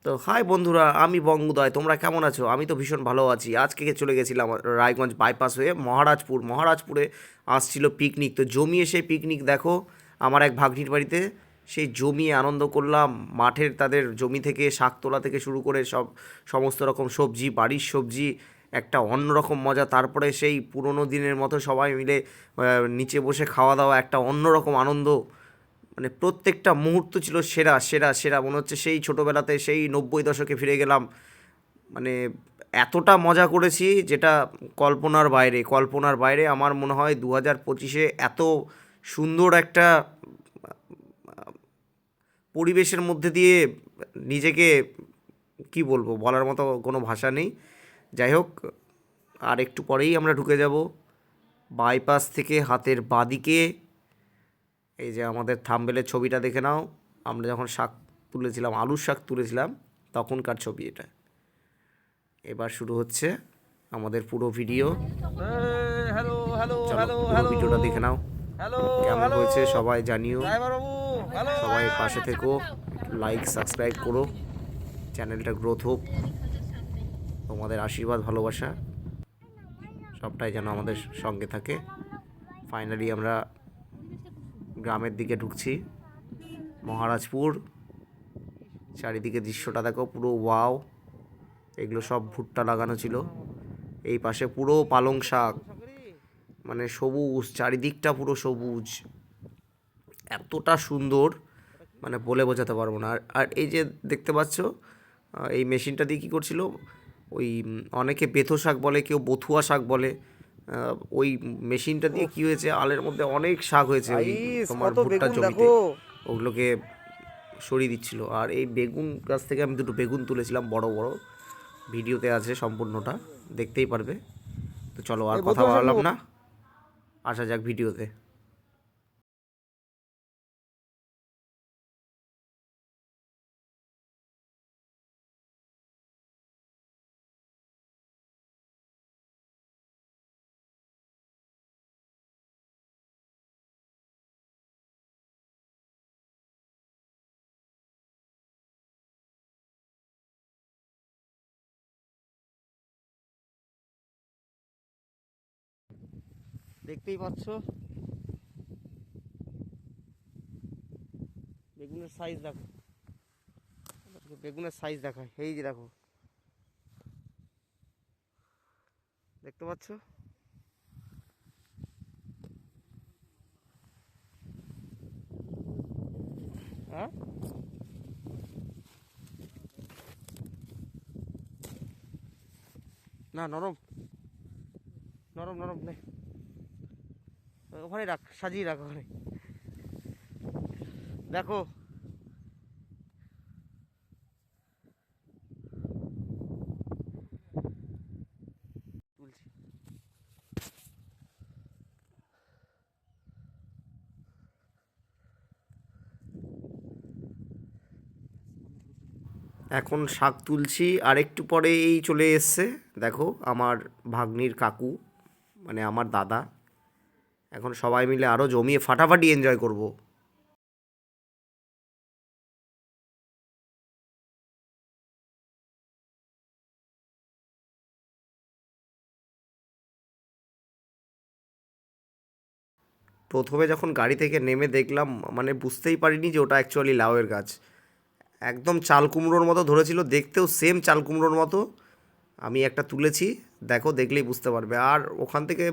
তো হাই বন্ধুরা, আমি বঙ্গোদয়। তোমরা কেমন আছো? আমি তো ভীষণ ভালো আছি। আজকে চলে গেছিলাম রায়গঞ্জ বাইপাস হয়ে মহারাজপুরে আসছিল পিকনিক। তো জমিয়ে সেই পিকনিক দেখো আমার এক ভাগ্নির বাড়িতে। সেই জমিয়ে আনন্দ করলাম। মাঠের তাদের জমি থেকে শাক তোলা থেকে শুরু করে সমস্ত রকম সবজি, বাড়ির সবজি, একটা অন্যরকম মজা। তারপরে সেই পুরোনো দিনের মতো সবাই মিলে নিচে বসে খাওয়া দাওয়া, একটা অন্যরকম আনন্দ। মানে প্রত্যেকটা মুহূর্ত ছিল সেরা সেরা সেরা, মনে হচ্ছে সেই ছোটোবেলাতে সেই 90 দশকে ফিরে গেলাম। মানে এতটা মজা করেছি যেটা কল্পনার বাইরে। আমার মনে হয় 2025-এ এত সুন্দর একটা পরিবেশের মধ্যে দিয়ে নিজেকে, কি বলবো, বলার মতো কোনো ভাষা নেই। যাই হোক, আর একটু পরেই আমরা ঢুকে যাব বাইপাস থেকে হাতের বাঁদিকে। এই যে আমাদের থাম্বনেলের ছবিটা দেখে নাও, আমরা যখন শাক তুলেছিলাম, আলুর শাক তুলেছিলাম, তখনকার ছবি এটা। এবার শুরু হচ্ছে আমাদের পুরো ভিডিও। হ্যালো হ্যালো চলো হ্যালো পুরো হ্যালো ভিডিওটা দেখে নাও, হ্যালো কেমন হ্যালো হয়েছে সবাই জানিও। ড্রাইভার বাবু হ্যালো। সবাই পাশে থেকো, লাইক সাবস্ক্রাইব করো, চ্যানেলটা গ্রোথ হোক। তোমাদের আশীর্বাদ, ভালোবাসা সবটাই যেন আমাদের সঙ্গে থাকে। ফাইনালি আমরা গ্রামের দিকে ঢুকছি, মহারাজপুর। চারিদিকে দৃশ্যটা দেখো, পুরো ওয়াও। এগুলো সব ভুট্টা লাগানো ছিল। এই পাশে পুরো পালং শাক, মানে সবুজ, চারিদিকটা পুরো সবুজ। এতটা সুন্দর, মানে বলে বোঝাতে পারবো না। আর এই যে দেখতে পাচ্ছ, এই মেশিনটা দিয়ে কী করছিল, ওই অনেকে বেথো শাক বলে, কেউ বথুয়া শাক বলে। ওই মেশিনটা দিয়ে কী হয়েছে, আলের মধ্যে অনেক শাক হয়েছে ওই গাইস তোমার কত ভুট্টার বেগুন জমিতে। দেখো। ওগুলোকে সরিয়ে দিচ্ছিল। আর এই বেগুন গাছ থেকে আমি দুটো বেগুন তুলেছিলাম, বড় বড়। ভিডিওতে আছে সম্পূর্ণটা, দেখতেই পারবে। তো চলো আর এই কথা বধুয়া শাক বাড়ালাম নেবো। না, আসা যাক ভিডিওতে। দেখতেই পাচ্ছ বেগুনের সাইজ দেখো, বেগুনের সাইজ দেখায়, এই যে দেখো, দেখতে পাচ্ছ? হ্যাঁ, না নরম, নরম নরম নেই, ওখানে রাখ, সাজিয়ে রাখ ওখানে। দেখো, তুলছি। এখন শাক তুলছি, আর একটু পরে এই চলে এসছে। দেখো আমার ভাগ্নির কাকু, মানে আমার দাদা। এখন সবাই মিলে আরও জমিয়ে ফাটাফাটি এনজয় করব। প্রথমে যখন গাড়ি থেকে নেমে দেখলাম, মানে বুঝতেই পারিনি যে ওটা অ্যাকচুয়ালি লাউয়ের গাছ। একদম চাল কুমড়োর মতো ধরেছিল, দেখতেও সেম চাল কুমড়োর মতো। আমি একটা তুলেছি, দেখো, দেখলেই বুঝতে পারবে। আর ওখান থেকে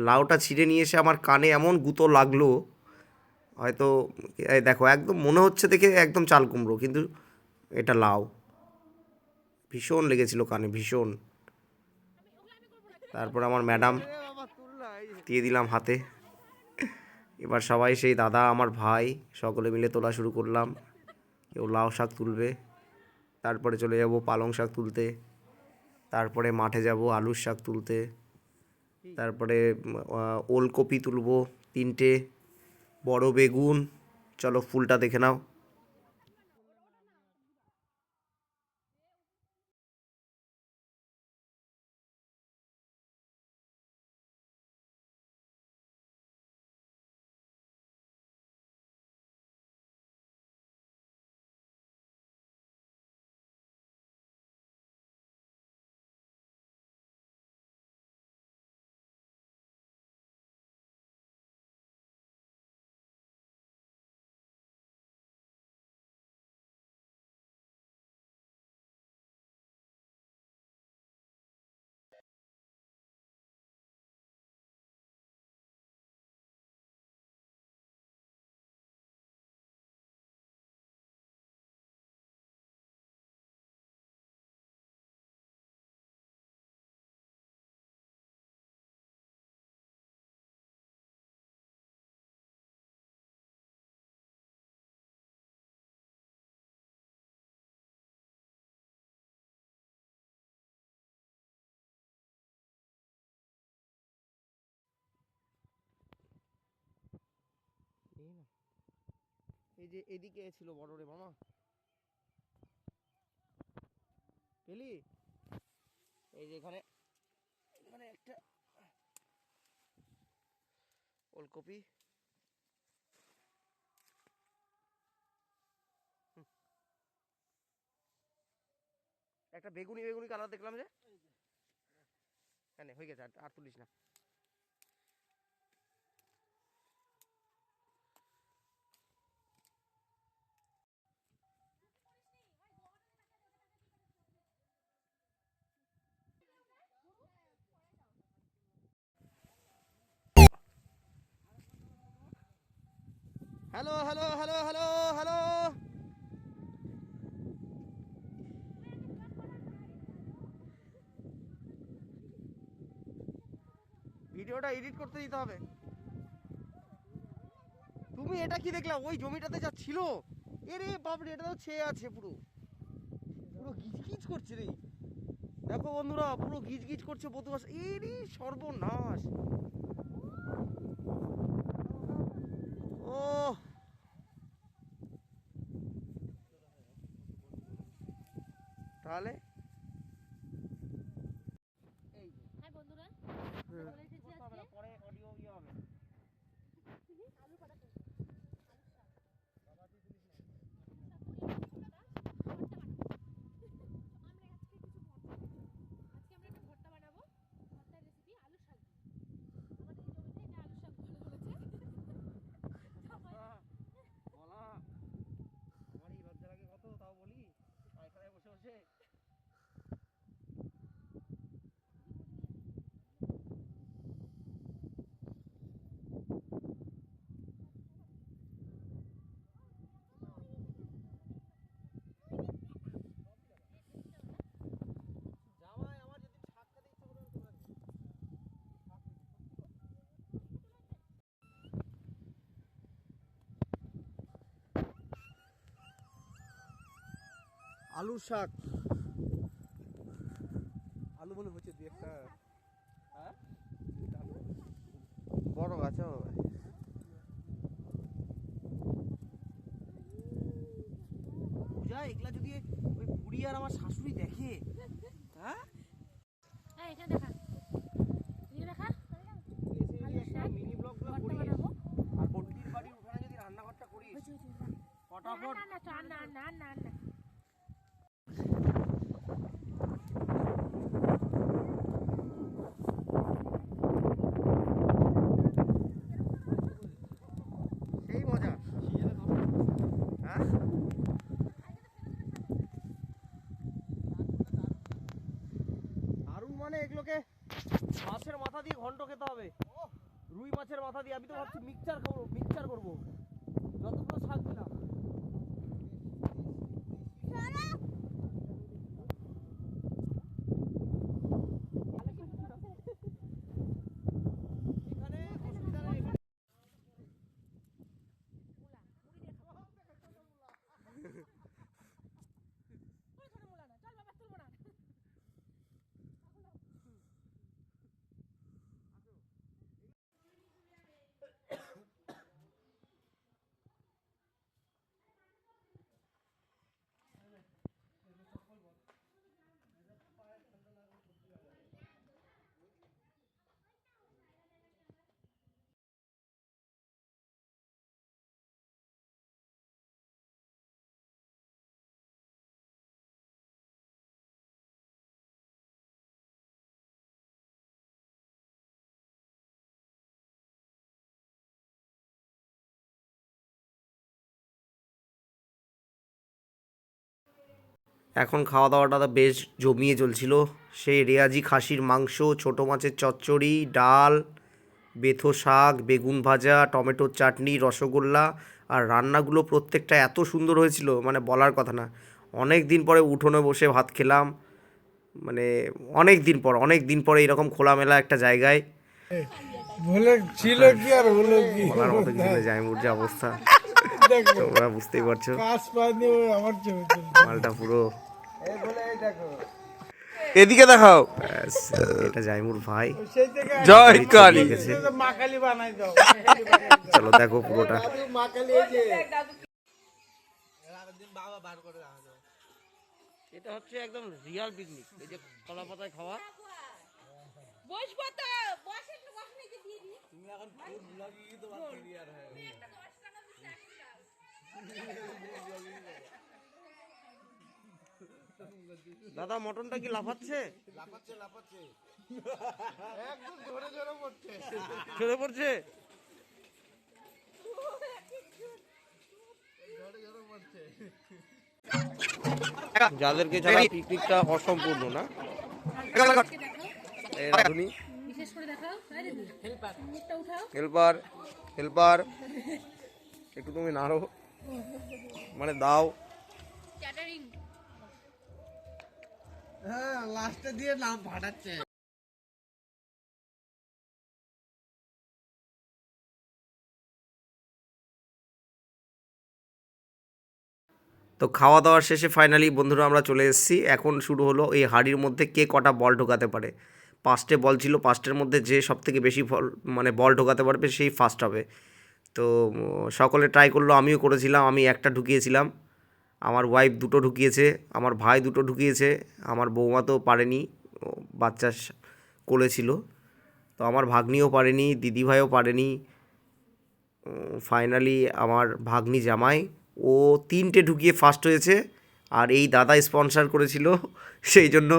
লাউটা ছিঁড়ে নিয়ে এসে আমার কানে এমন গুঁতো লাগলো, হয়তো এই দেখো, একদম মনে হচ্ছে দেখে একদম চাল কুমড়ো, কিন্তু এটা লাউ। ভীষণ লেগেছিল কানে, ভীষণ। তারপর আমার ম্যাডাম দিয়ে দিলাম হাতে। এবার সবাই, সেই দাদা, আমার ভাই, সকলে মিলে তোলা শুরু করলাম। কেউ লাউ শাক তুলবে, তারপরে চলে যাব পালং শাক তুলতে, তারপরে মাঠে যাব আলুর শাক তুলতে, তারপরে ওলকপি তুলবো 3টে, বড় বেগুন। চলো ফুলটা দেখে নাও। এই যে এদিকে ছিল বড় রে মামা, পেলি? এই যে এখানে এখানে একটা ওলকপি, একটা বেগুনি বেগুনি কালার দেখলাম যে, হ্যাঁ হয়ে গেছে, আর তুলিস না। Hello hello hello hello hello, ভিডিওটা এডিট করতে দিতে হবে। তুমি এটা কি দেখলা? ওই জমিটাতে যা ছিল, এরে বাপরে, এটা তো ছেয়ে আছে, পুরো পুরো গিজগিজ করছে রে। দেখো বন্ধুরা, পুরো গিজগিজ করছে বধুবাস, এরে সর্বনাশ। ও তাহলে পরে অডিও ইয়ে হবে। তাও বলি পায়খানায় বসে বসে। জামাই আমার যদি শাক খেতে ইচ্ছা করে তোমরা আলুর শাক, আলু মনে হচ্ছে দু একটা, হ্যাঁ বড় গাছ হবে। পূজা, এগুলা যদি ওই বুড়ি আর আমার শাশুড়ি দেখে, হ্যাঁ এখানে দেখা দেখা মিনি ব্লগগুলো করি, আর বন্টির বাড়ির ওখানে যদি রান্নাঘরটা করিস ফটাফট। না না না না সেই মজা, হ্যাঁ দারুণ। মানে এগুলোকে মাছের মাথা দিয়ে ঘন্ট খেতে হবে, রুই মাছের মাথা দিয়ে। আমি তো ভাবছি মিক্সচার করবো, মিক্সচার করবো যতগুলো শাক দিলাম। এখানে অসুবিধা নেই, এখানে এখন খাওয়া দাওয়াটা বেশ জমিয়ে চলছিল। সেই রেয়াজি খাসির মাংস, ছোটো মাছের চচ্চড়ি, ডাল, বেথো শাক, বেগুন ভাজা, টমেটোর চাটনি, রসগোল্লা। আর রান্নাগুলো প্রত্যেকটা এত সুন্দর হয়েছিল, মানে বলার কথা না। অনেক দিন পরে উঠোনে বসে ভাত খেলাম, মানে অনেক দিন পরে এরকম খোলামেলা একটা জায়গায়। বলে ছিল কি আর হলো কি, বলার মতো কিছু নেই, জাইমুর যে অবস্থা দেখো তোমরা বুঝতেই পারছো। কাজ পানি আমার ছবি মালটা পুরো এই বলে এই দেখো এদিকে দেখাও। ব্যাস, এটা জাইমুর ভাই। সেই থেকে জয় কালী। মা কালী বানাই দাও, চলো দেখো পুরোটা। মা কালী এই যে এটা হচ্ছে একদম রিয়াল পিকনিক। এই যে কলা পাতায় খাওয়া। বসবো তো, বসে একটু বসনে যে দিয়ে দিই। তুমি এখন ফুড ব্লগিং তো বাদ দিয়ে দিয়ার হয়ে গেছে। একটা 10 টাকা দিচ্ছে একটা। দাদা মটনটা কি লাফাচ্ছে? লাফাচ্ছে লাফাচ্ছে একদম জোরে জোরে পড়ছে। ঝরে পড়ছে। জোরে জোরে পড়ছে। যাদেরকে ছাড়া পিকনিকটা অসম্পূর্ণ না। এই রাধুনি বিশেষ করে দেখাও, আরে হেল্পার মুখটা উঠাও। হেল্পার হেল্পার একটু তুমি নাড়ো, মানে দাও। ক্যাটারিং হ্যাঁ লাস্টে দিয়ে নাম ফাটাচ্ছে। তো খাওয়া দাওয়ার শেষে ফাইনালি বন্ধুরা আমরা চলে এসেছি। এখন শুরু হলো এই হাঁড়ির মধ্যে কে কটা বল ঢোকাতে পারে। 5টে বল ছিল, 5টের মধ্যে যে সব থেকে বেশি বল ঢোকাতে পারবে সেই ফার্স্ট হবে। তো সকলে ট্রাই করলো, আমিও করেছিলাম। আমি একটা ঢুকিয়েছিলাম, আমার ওয়াইফ 2টো ঢুকিয়েছে, আমার ভাই 2টো ঢুকিয়েছে, আমার বৌমা তো পারেনি, বাচ্চা কোলে ছিল। তো আমার ভাগ্নিও পারেনি, দিদিভাইও পারেনি। ফাইনালি আমার ভাগ্নি জামাই ও 3টে ঢুকিয়ে ফার্স্ট হয়েছে। আর এই দাদা স্পন্সর করেছিল, সেই জন্য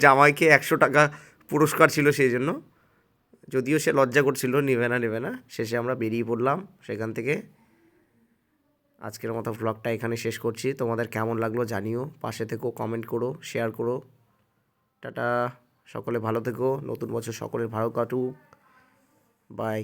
জামাইকে 100 টাকা পুরস্কার ছিল সেই জন্য। যদিও সে লজ্জা করছিল, নেবে না। শেষে আমরা বেরিয়ে পড়লাম সেখান থেকে। আজকের মতো ভ্লগটা এখানে শেষ করছি। তোমাদের কেমন লাগলো জানিও, পাশে থেকো, কমেন্ট করো, শেয়ার করো। টাটা, সকলে ভালো থেকো, নতুন বছর সকলের ভালো কাটুক। বাই।